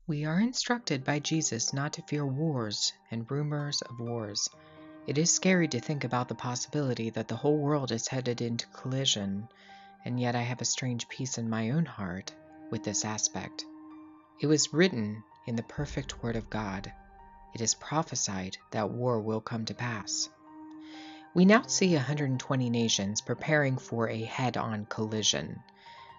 We are instructed by Jesus not to fear wars and rumors of wars. It is scary to think about the possibility that the whole world is headed into collision, and yet I have a strange peace in my own heart with this aspect. It was written in the perfect word of God. It is prophesied that war will come to pass. We now see 120 nations preparing for a head-on collision.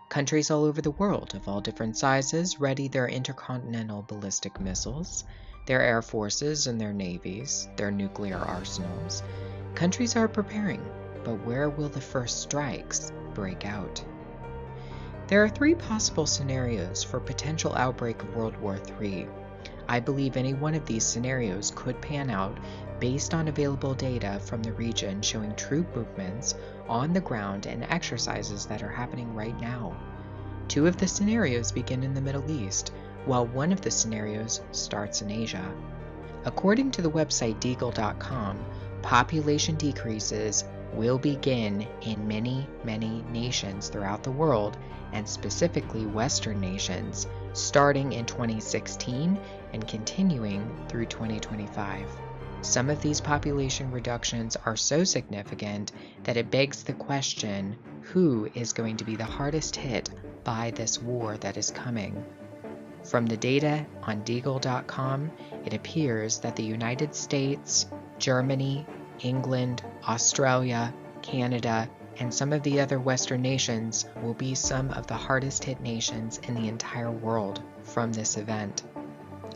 Countries all over the world of all different sizes ready their intercontinental ballistic missiles, their air forces and their navies, their nuclear arsenals. Countries are preparing, but where will the first strikes break out? There are three possible scenarios for potential outbreak of World War III. I believe any one of these scenarios could pan out based on available data from the region showing troop movements on the ground and exercises that are happening right now. Two of the scenarios begin in the Middle East, while one of the scenarios starts in Asia. According to the website Deagle.com, population decreases will begin in many nations throughout the world, and specifically Western nations, starting in 2016 and continuing through 2025. Some of these population reductions are so significant that it begs the question, who is going to be the hardest hit by this war that is coming? From the data on Deagle.com, it appears that the United States, Germany, England, Australia, Canada, and some of the other Western nations will be some of the hardest hit nations in the entire world from this event.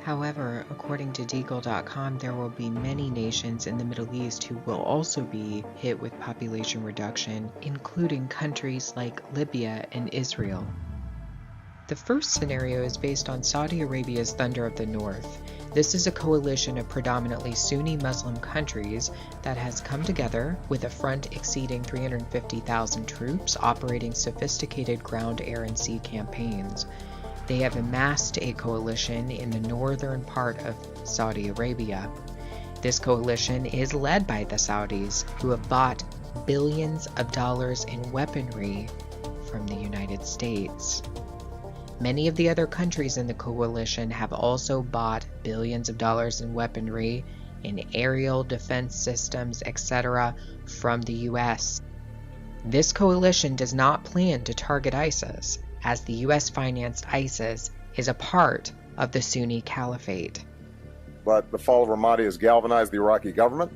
However, according to Deagle.com, there will be many nations in the Middle East who will also be hit with population reduction, including countries like Libya and Israel. The first scenario is based on Saudi Arabia's Thunder of the North. This is a coalition of predominantly Sunni Muslim countries that has come together with a front exceeding 350,000 troops operating sophisticated ground, air, and sea campaigns. They have amassed a coalition in the northern part of Saudi Arabia. This coalition is led by the Saudis, who have bought billions of dollars in weaponry from the United States. Many of the other countries in the coalition have also bought billions of dollars in weaponry, in aerial defense systems, etc., from the US. This coalition does not plan to target ISIS, as the US-financed ISIS is a part of the Sunni Caliphate. But the fall of Ramadi has galvanized the Iraqi government.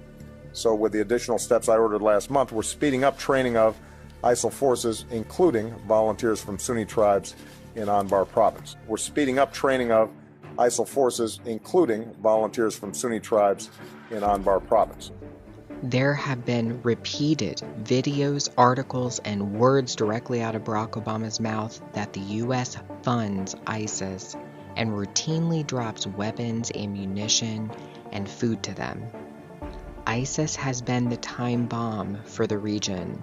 So with the additional steps I ordered last month, we're speeding up training of ISIL forces, including volunteers from Sunni tribes in Anbar province. We're speeding up training of ISIL forces, including volunteers from Sunni tribes in Anbar province. There have been repeated videos, articles, and words directly out of Barack Obama's mouth that the U.S. funds ISIS and routinely drops weapons, ammunition, and food to them. ISIS has been the time bomb for the region,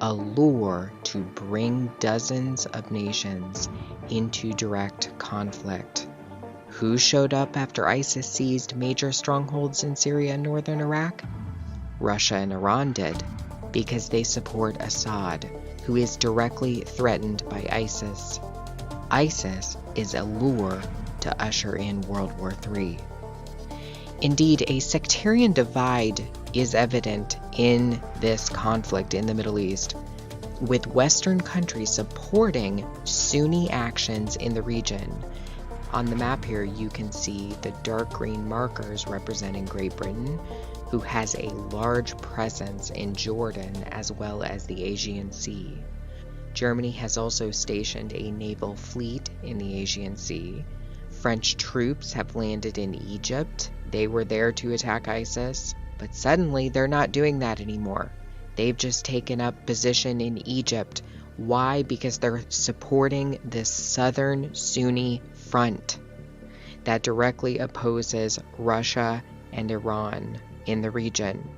a lure to bring dozens of nations into direct conflict. Who showed up after ISIS seized major strongholds in Syria and northern Iraq? Russia and Iran did, because they support Assad, who is directly threatened by ISIS. ISIS is a lure to usher in World War III. Indeed, a sectarian divide is evident in this conflict in the Middle East, with Western countries supporting Sunni actions in the region. On the map here, you can see the dark green markers representing Great Britain, who has a large presence in Jordan as well as the Aegean Sea. Germany has also stationed a naval fleet in the Aegean Sea. French troops have landed in Egypt. They were there to attack ISIS, but suddenly they're not doing that anymore. They've just taken up position in Egypt. Why? Because they're supporting this southern Sunni front that directly opposes Russia and Iran in the region.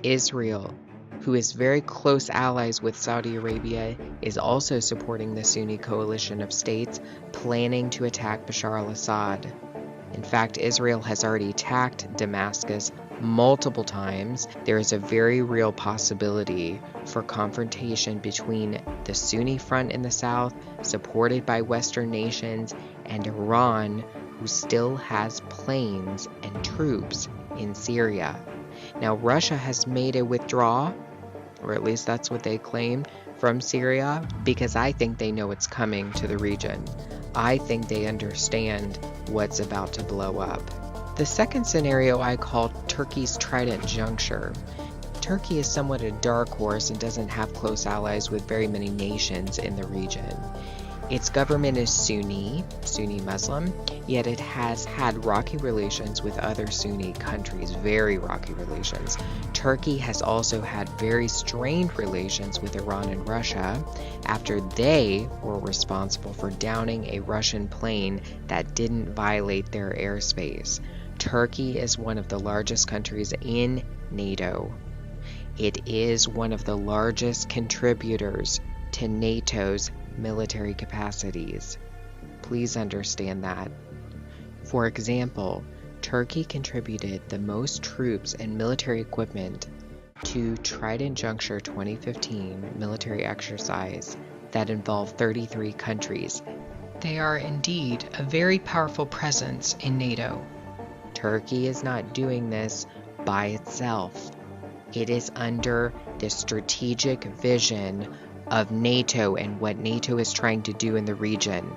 Israel, who is very close allies with Saudi Arabia, is also supporting the Sunni coalition of states planning to attack Bashar al-Assad. In fact, Israel has already attacked Damascus multiple times. There is a very real possibility for confrontation between the Sunni front in the south, supported by Western nations, and Iran, who still has planes and troops in Syria. Now, Russia has made a withdrawal, or at least that's what they claim, from Syria, because I think they know it's coming to the region. I think they understand what's about to blow up. The second scenario I call Turkey's Trident Juncture. Turkey is somewhat a dark horse and doesn't have close allies with very many nations in the region. Its government is Sunni Muslim, yet it has had rocky relations with other Sunni countries, very rocky relations. Turkey has also had very strained relations with Iran and Russia after they were responsible for downing a Russian plane that didn't violate their airspace. Turkey is one of the largest countries in NATO. It is one of the largest contributors to NATO's military capacities. Please understand that. For example, Turkey contributed the most troops and military equipment to Trident Juncture 2015 military exercise that involved 33 countries. They are indeed a very powerful presence in NATO. Turkey is not doing this by itself. It is under the strategic vision of NATO and what NATO is trying to do in the region.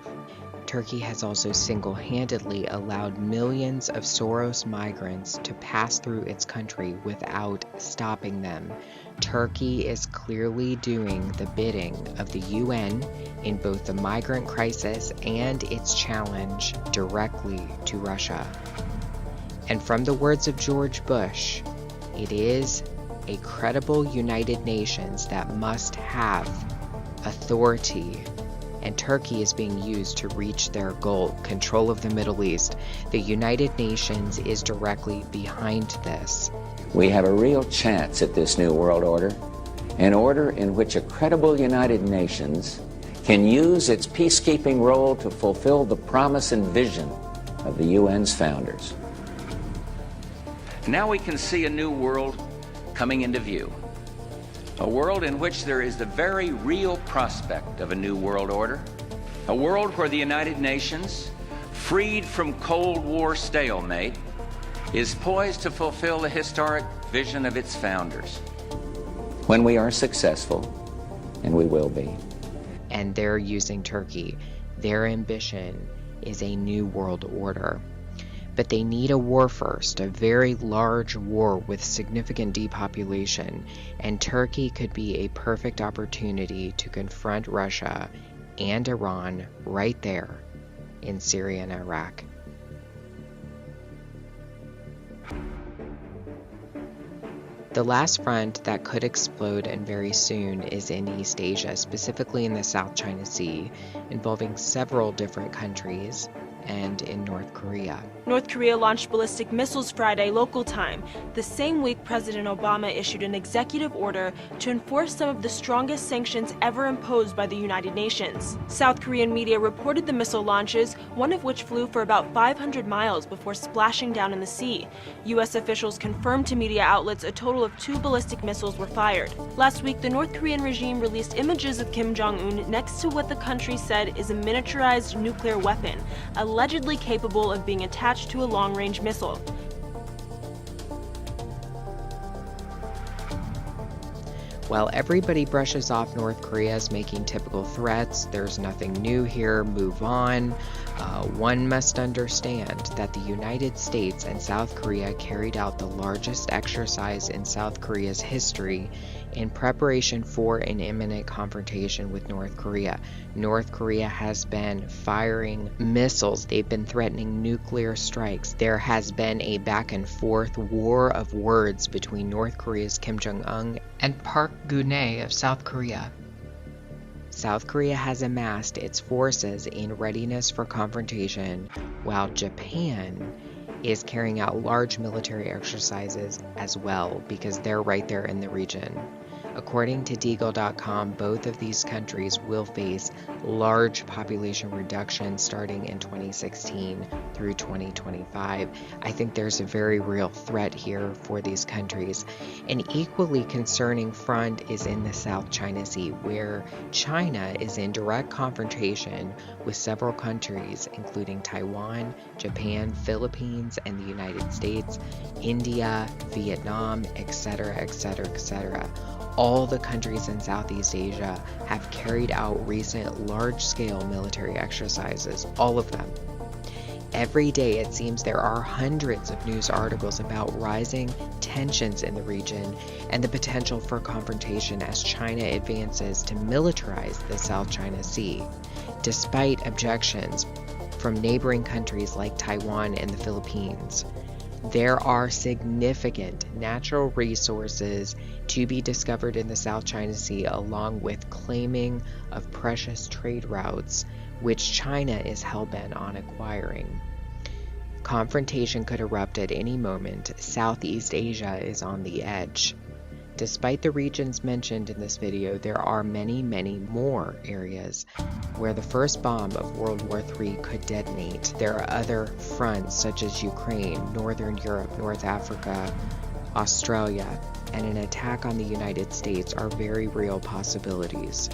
Turkey has also single-handedly allowed millions of Soros migrants to pass through its country without stopping them. Turkey is clearly doing the bidding of the UN in both the migrant crisis and its challenge directly to Russia. And from the words of George Bush, it is a credible United Nations that must have authority, and Turkey is being used to reach their goal, control of the Middle East. The United Nations is directly behind this. We have a real chance at this new world order, an order in which a credible United Nations can use its peacekeeping role to fulfill the promise and vision of the UN's founders. Now we can see a new world coming into view. A world in which there is the very real prospect of a new world order. A world where the United Nations, freed from Cold War stalemate, is poised to fulfill the historic vision of its founders. When we are successful, and we will be. And they're using Turkey. Their ambition is a new world order. But they need a war first, a very large war with significant depopulation, and Turkey could be a perfect opportunity to confront Russia and Iran right there in Syria and Iraq. The last front that could explode and very soon is in East Asia, specifically in the South China Sea, involving several different countries, and in North Korea. North Korea launched ballistic missiles Friday local time. The same week, President Obama issued an executive order to enforce some of the strongest sanctions ever imposed by the United Nations. South Korean media reported the missile launches, one of which flew for about 500 miles before splashing down in the sea. U.S. officials confirmed to media outlets a total of 2 ballistic missiles were fired. Last week, the North Korean regime released images of Kim Jong-un next to what the country said is a miniaturized nuclear weapon, allegedly capable of being attached to a long-range missile. While everybody brushes off North Korea as making typical threats, there's nothing new here, move on. One must understand that the United States and South Korea carried out the largest exercise in South Korea's history in preparation for an imminent confrontation with North Korea. North Korea has been firing missiles. They've been threatening nuclear strikes. There has been a back and forth war of words between North Korea's Kim Jong-un and Park Geun-hye of South Korea. South Korea has amassed its forces in readiness for confrontation, while Japan is carrying out large military exercises as well, because they're right there in the region. According to Deagle.com, both of these countries will face large population reductions starting in 2016 through 2025. I think there's a very real threat here for these countries. An equally concerning front is in the South China Sea, where China is in direct confrontation with several countries, including Taiwan, Japan, Philippines, and the United States, India, Vietnam, etc., etc., etc. All the countries in Southeast Asia have carried out recent large-scale military exercises, all of them. Every day it seems there are hundreds of news articles about rising tensions in the region and the potential for confrontation as China advances to militarize the South China Sea, despite objections from neighboring countries like Taiwan and the Philippines. There are significant natural resources to be discovered in the South China Sea, along with claiming of precious trade routes, which China is hell-bent on acquiring. Confrontation could erupt at any moment. Southeast Asia is on the edge. Despite the regions mentioned in this video, there are many, many more areas where the first bomb of World War III could detonate. There are other fronts such as Ukraine, Northern Europe, North Africa, Australia, and an attack on the United States are very real possibilities.